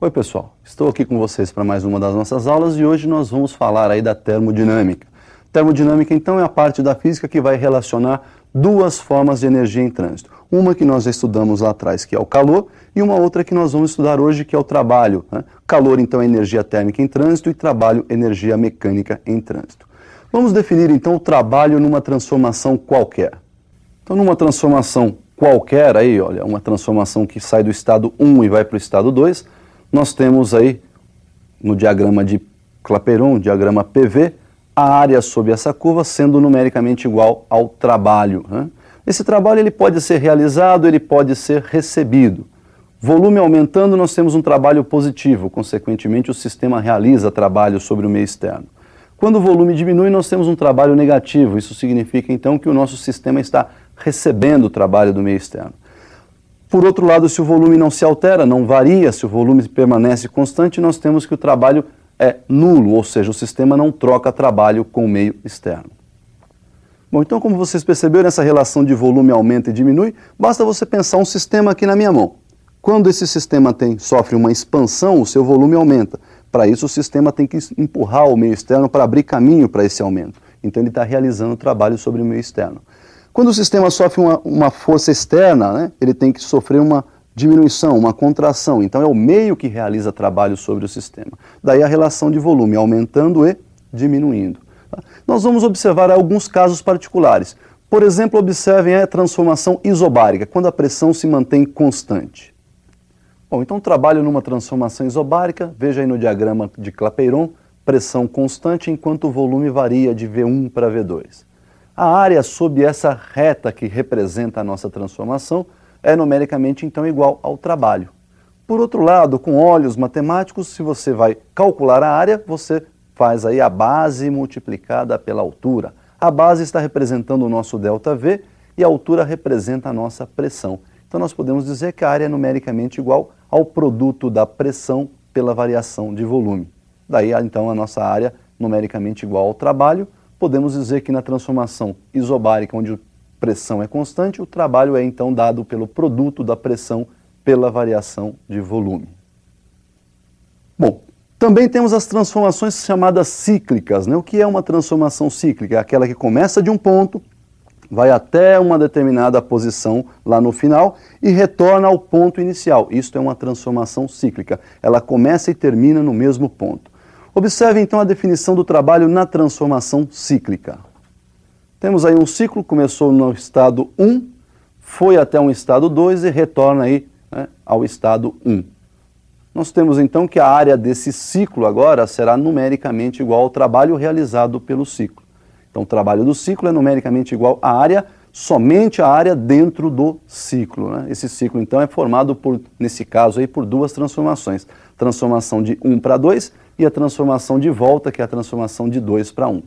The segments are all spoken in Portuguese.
Oi pessoal, estou aqui com vocês para mais uma das nossas aulas e hoje nós vamos falar aí da termodinâmica. Termodinâmica então é a parte da física que vai relacionar duas formas de energia em trânsito. Uma que nós já estudamos lá atrás, que é o calor, e uma outra que nós vamos estudar hoje, que é o trabalho, né? Calor então é energia térmica em trânsito e trabalho energia mecânica em trânsito. Vamos definir então o trabalho numa transformação qualquer. Então numa transformação qualquer aí, olha, uma transformação que sai do estado 1 e vai para o estado 2, nós temos aí, no diagrama de Clapeyron, diagrama PV, a área sob essa curva sendo numericamente igual ao trabalho, né? Esse trabalho ele pode ser realizado, ele pode ser recebido. Volume aumentando, nós temos um trabalho positivo, consequentemente o sistema realiza trabalho sobre o meio externo. Quando o volume diminui, nós temos um trabalho negativo, isso significa então que o nosso sistema está recebendo o trabalho do meio externo. Por outro lado, se o volume não se altera, não varia, se o volume permanece constante, nós temos que o trabalho é nulo, ou seja, o sistema não troca trabalho com o meio externo. Bom, então como vocês perceberam, essa relação de volume aumenta e diminui, basta você pensar um sistema aqui na minha mão. Quando esse sistema sofre uma expansão, o seu volume aumenta. Para isso, o sistema tem que empurrar o meio externo para abrir caminho para esse aumento. Então ele está realizando o trabalho sobre o meio externo. Quando o sistema sofre uma força externa, né, ele tem que sofrer uma diminuição, uma contração. Então é o meio que realiza trabalho sobre o sistema. Daí a relação de volume aumentando e diminuindo. Tá? Nós vamos observar alguns casos particulares. Por exemplo, observem a transformação isobárica, quando a pressão se mantém constante. Bom, então trabalho numa transformação isobárica, veja aí no diagrama de Clapeyron, pressão constante enquanto o volume varia de V1 para V2. A área sob essa reta que representa a nossa transformação é numericamente então igual ao trabalho. Por outro lado, com olhos matemáticos, se você vai calcular a área, você faz aí a base multiplicada pela altura. A base está representando o nosso ΔV e a altura representa a nossa pressão. Então nós podemos dizer que a área é numericamente igual ao produto da pressão pela variação de volume. Daí então a nossa área numericamente igual ao trabalho. Podemos dizer que na transformação isobárica, onde a pressão é constante, o trabalho é então dado pelo produto da pressão pela variação de volume. Bom, também temos as transformações chamadas cíclicas, né? O que é uma transformação cíclica? É aquela que começa de um ponto, vai até uma determinada posição lá no final e retorna ao ponto inicial. Isto é uma transformação cíclica. Ela começa e termina no mesmo ponto. Observe então a definição do trabalho na transformação cíclica. Temos aí um ciclo, começou no estado 1, foi até um estado 2 e retorna aí, né, ao estado 1. Nós temos então que a área desse ciclo agora será numericamente igual ao trabalho realizado pelo ciclo. Então o trabalho do ciclo é numericamente igual à área, somente a área dentro do ciclo, né? Esse ciclo então é formado por, nesse caso aí, por duas transformações. Transformação de 1 para 2 e a transformação de volta, que é a transformação de 2 para 1.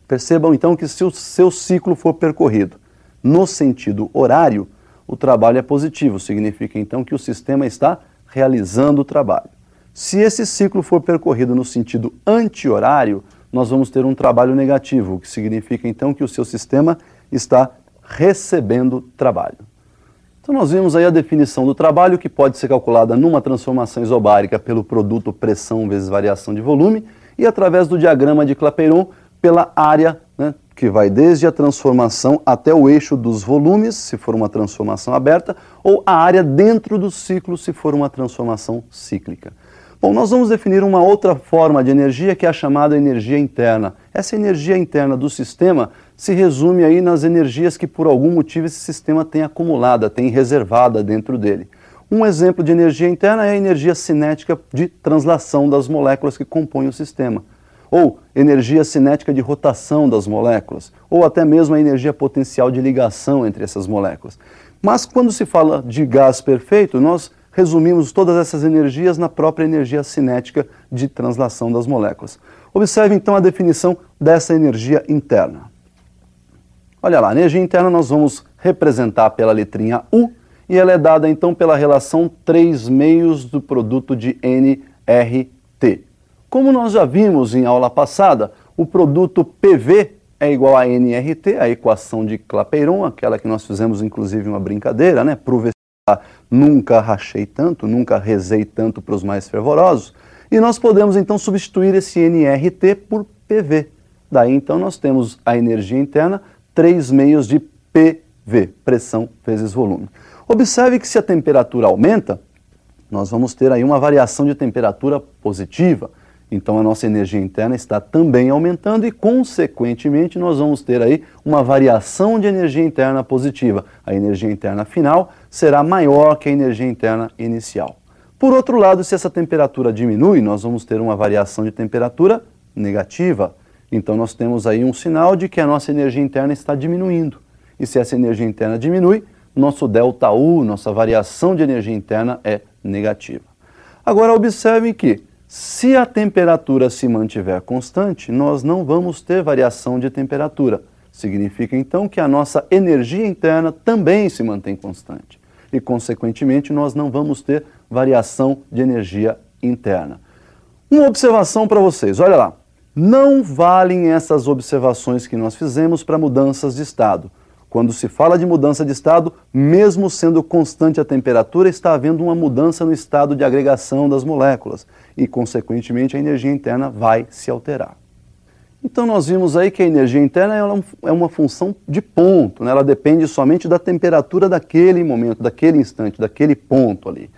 Percebam então que se o seu ciclo for percorrido no sentido horário, o trabalho é positivo, significa então que o sistema está realizando o trabalho. Se esse ciclo for percorrido no sentido anti-horário, nós vamos ter um trabalho negativo, o que significa então que o seu sistema está recebendo trabalho. Então nós vimos aí a definição do trabalho, que pode ser calculada numa transformação isobárica pelo produto pressão vezes variação de volume e através do diagrama de Clapeyron pela área, né, que vai desde a transformação até o eixo dos volumes, se for uma transformação aberta, ou a área dentro do ciclo, se for uma transformação cíclica. Bom, nós vamos definir uma outra forma de energia que é a chamada energia interna. Essa energia interna do sistema se resume aí nas energias que por algum motivo esse sistema tem acumulada, tem reservada dentro dele. Um exemplo de energia interna é a energia cinética de translação das moléculas que compõem o sistema, ou energia cinética de rotação das moléculas, ou até mesmo a energia potencial de ligação entre essas moléculas. Mas quando se fala de gás perfeito, nós resumimos todas essas energias na própria energia cinética de translação das moléculas. Observe então a definição dessa energia interna. Olha lá, a energia interna nós vamos representar pela letrinha U e ela é dada então pela relação 3/2 do produto de nRT. Como nós já vimos em aula passada, o produto PV é igual a nRT, a equação de Clapeyron, aquela que nós fizemos inclusive uma brincadeira, né? nunca rachei tanto, nunca rezei tanto para os mais fervorosos, e nós podemos então substituir esse nRT por PV. Daí então nós temos a energia interna 3 meios de PV, pressão vezes volume. Observe que se a temperatura aumenta, nós vamos ter aí uma variação de temperatura positiva. Então a nossa energia interna está também aumentando e, consequentemente, nós vamos ter aí uma variação de energia interna positiva. A energia interna final será maior que a energia interna inicial. Por outro lado, se essa temperatura diminui, nós vamos ter uma variação de temperatura negativa. Então nós temos aí um sinal de que a nossa energia interna está diminuindo. E se essa energia interna diminui, nosso ΔU, nossa variação de energia interna é negativa. Agora observem que, se a temperatura se mantiver constante, nós não vamos ter variação de temperatura. Significa então que a nossa energia interna também se mantém constante. E, consequentemente, nós não vamos ter variação de energia interna. Uma observação para vocês, olha lá. Não valem essas observações que nós fizemos para mudanças de estado. Quando se fala de mudança de estado, mesmo sendo constante a temperatura, está havendo uma mudança no estado de agregação das moléculas e, consequentemente, a energia interna vai se alterar. Então nós vimos aí que a energia interna é uma função de ponto, né? Ela depende somente da temperatura daquele momento, daquele instante, daquele ponto ali.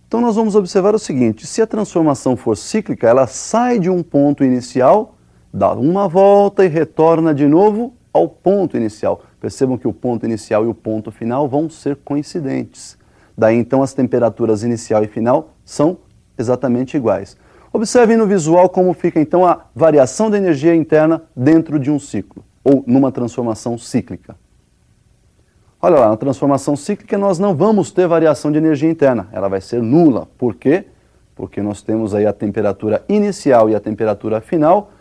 Então nós vamos observar o seguinte, se a transformação for cíclica, ela sai de um ponto inicial, dá uma volta e retorna de novo ao ponto inicial. Percebam que o ponto inicial e o ponto final vão ser coincidentes. Daí então as temperaturas inicial e final são exatamente iguais. Observem no visual como fica então a variação da energia interna dentro de um ciclo, ou numa transformação cíclica. Olha lá, na transformação cíclica nós não vamos ter variação de energia interna, ela vai ser nula. Por quê? Porque nós temos aí a temperatura inicial e a temperatura final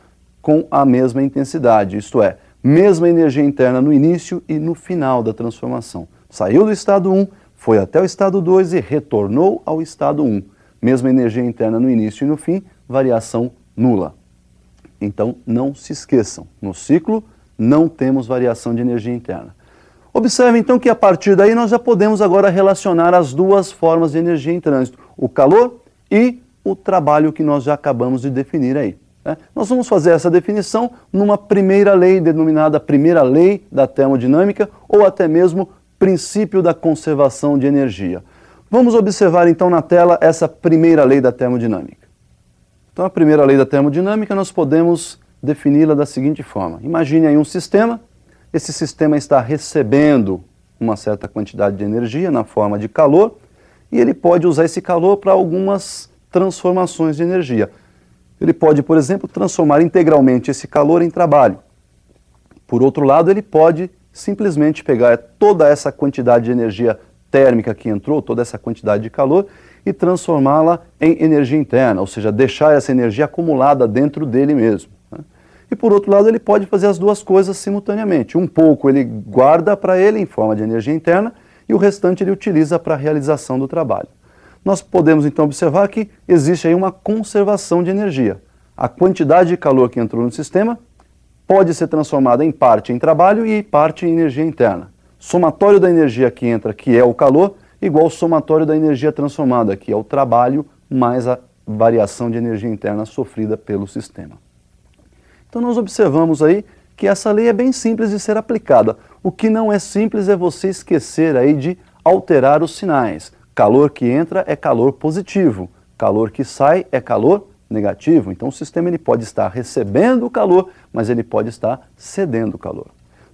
com a mesma intensidade, isto é, mesma energia interna no início e no final da transformação. Saiu do estado 1, foi até o estado 2 e retornou ao estado 1. Mesma energia interna no início e no fim, variação nula. Então, não se esqueçam, no ciclo não temos variação de energia interna. Observe então que a partir daí nós já podemos agora relacionar as duas formas de energia em trânsito, o calor e o trabalho que nós já acabamos de definir aí. Nós vamos fazer essa definição numa primeira lei, denominada primeira lei da termodinâmica, ou até mesmo princípio da conservação de energia. Vamos observar então na tela essa primeira lei da termodinâmica. Então a primeira lei da termodinâmica nós podemos defini-la da seguinte forma. Imagine aí um sistema, esse sistema está recebendo uma certa quantidade de energia na forma de calor, e ele pode usar esse calor para algumas transformações de energia. Ele pode, por exemplo, transformar integralmente esse calor em trabalho. Por outro lado, ele pode simplesmente pegar toda essa quantidade de energia térmica que entrou, toda essa quantidade de calor, e transformá-la em energia interna, ou seja, deixar essa energia acumulada dentro dele mesmo. E por outro lado, ele pode fazer as duas coisas simultaneamente. Um pouco ele guarda para ele em forma de energia interna e o restante ele utiliza para a realização do trabalho. Nós podemos então observar que existe aí uma conservação de energia. A quantidade de calor que entrou no sistema pode ser transformada em parte em trabalho e em parte em energia interna. Somatório da energia que entra, que é o calor, igual ao somatório da energia transformada, que é o trabalho, mais a variação de energia interna sofrida pelo sistema. Então nós observamos aí que essa lei é bem simples de ser aplicada. O que não é simples é você esquecer aí de alterar os sinais. Calor que entra é calor positivo, calor que sai é calor negativo. Então o sistema ele pode estar recebendo o calor, mas ele pode estar cedendo o calor.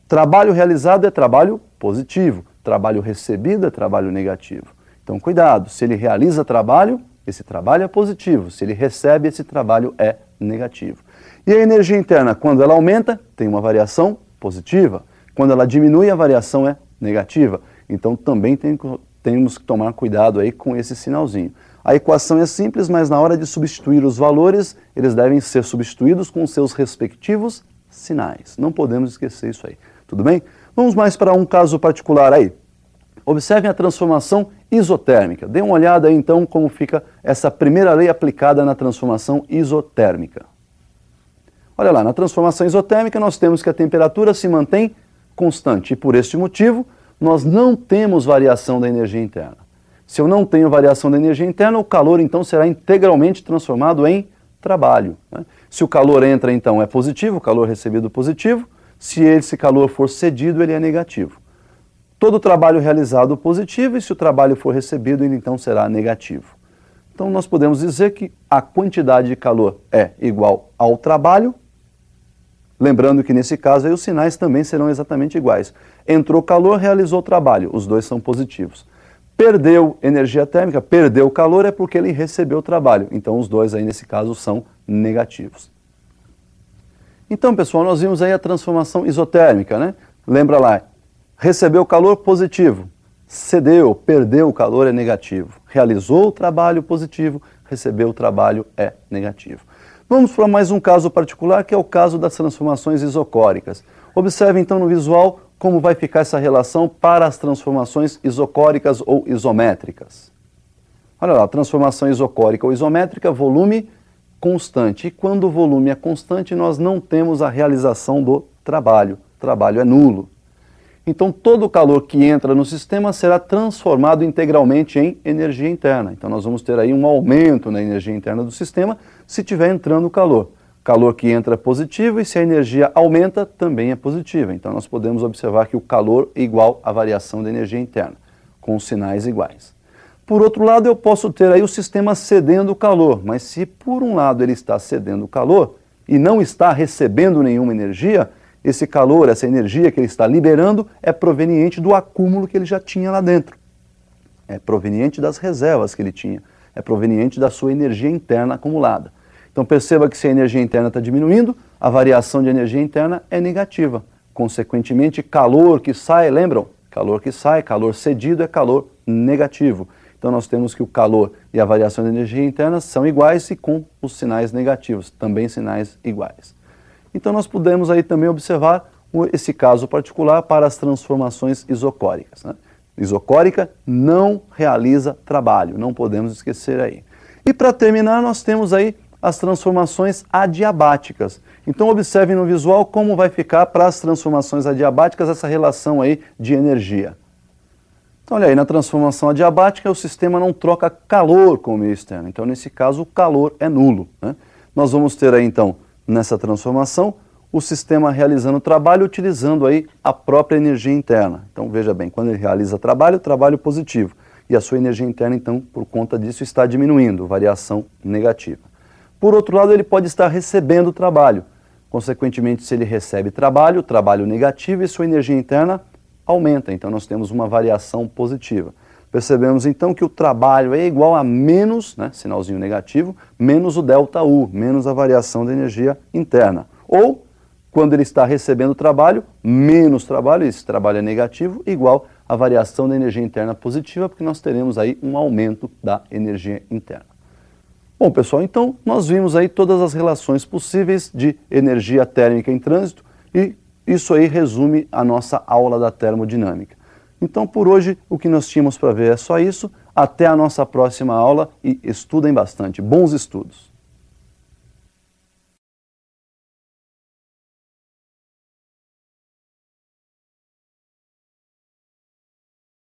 Trabalho realizado é trabalho positivo, trabalho recebido é trabalho negativo. Então cuidado, se ele realiza trabalho, esse trabalho é positivo, se ele recebe, esse trabalho é negativo. E a energia interna, quando ela aumenta, tem uma variação positiva, quando ela diminui, a variação é negativa. Então também temos que tomar cuidado aí com esse sinalzinho. A equação é simples, mas na hora de substituir os valores, eles devem ser substituídos com seus respectivos sinais. Não podemos esquecer isso aí. Tudo bem? Vamos mais para um caso particular aí. Observem a transformação isotérmica. Dê uma olhada aí então como fica essa primeira lei aplicada na transformação isotérmica. Olha lá, na transformação isotérmica nós temos que a temperatura se mantém constante e por este motivo nós não temos variação da energia interna. Se eu não tenho variação da energia interna, o calor então será integralmente transformado em trabalho, né? Se o calor entra, então, é positivo, o calor recebido positivo. Se esse calor for cedido, ele é negativo. Todo trabalho realizado positivo, e se o trabalho for recebido, ele então será negativo. Então nós podemos dizer que a quantidade de calor é igual ao trabalho, lembrando que nesse caso aí os sinais também serão exatamente iguais. Entrou calor, realizou trabalho, os dois são positivos. Perdeu energia térmica, perdeu calor, é porque ele recebeu trabalho. Então os dois aí nesse caso são negativos. Então, pessoal, nós vimos aí a transformação isotérmica, né? Lembra lá, recebeu calor, positivo. Cedeu, perdeu o calor, é negativo. Realizou o trabalho, positivo. Recebeu o trabalho, é negativo. Vamos para mais um caso particular, que é o caso das transformações isocóricas. Observe então no visual como vai ficar essa relação para as transformações isocóricas ou isométricas. Olha lá, transformação isocórica ou isométrica, volume constante. E quando o volume é constante, nós não temos a realização do trabalho. O trabalho é nulo. Então, todo o calor que entra no sistema será transformado integralmente em energia interna. Então, nós vamos ter aí um aumento na energia interna do sistema se estiver entrando calor. Calor que entra é positivo e se a energia aumenta, também é positiva. Então, nós podemos observar que o calor é igual à variação da energia interna, com sinais iguais. Por outro lado, eu posso ter aí o sistema cedendo calor, mas se por um lado ele está cedendo calor e não está recebendo nenhuma energia, esse calor, essa energia que ele está liberando é proveniente do acúmulo que ele já tinha lá dentro. É proveniente das reservas que ele tinha, é proveniente da sua energia interna acumulada. Então perceba que se a energia interna está diminuindo, a variação de energia interna é negativa. Consequentemente, calor que sai, lembram? Calor que sai, calor cedido é calor negativo. Então nós temos que o calor e a variação de energia interna são iguais e com os sinais negativos, também sinais iguais. Então nós podemos aí também observar esse caso particular para as transformações isocóricas, né? Isocórica não realiza trabalho, não podemos esquecer aí. E para terminar, nós temos aí as transformações adiabáticas. Então observem no visual como vai ficar para as transformações adiabáticas essa relação aí de energia. Então olha aí, na transformação adiabática o sistema não troca calor com o meio externo, então nesse caso o calor é nulo, né? Nós vamos ter aí então, nessa transformação, o sistema realizando trabalho utilizando aí a própria energia interna. Então veja bem, quando ele realiza trabalho, trabalho positivo. E a sua energia interna então, por conta disso, está diminuindo, variação negativa. Por outro lado, ele pode estar recebendo trabalho. Consequentemente, se ele recebe trabalho, trabalho negativo e sua energia interna aumenta, então nós temos uma variação positiva. Percebemos então que o trabalho é igual a menos, né, sinalzinho negativo, menos o ΔU, menos a variação da energia interna. Ou, quando ele está recebendo trabalho, menos trabalho, esse trabalho é negativo, igual a variação da energia interna positiva, porque nós teremos aí um aumento da energia interna. Bom, pessoal, então nós vimos aí todas as relações possíveis de energia térmica em trânsito e isso aí resume a nossa aula da termodinâmica. Então, por hoje, o que nós tínhamos para ver é só isso. Até a nossa próxima aula e estudem bastante. Bons estudos!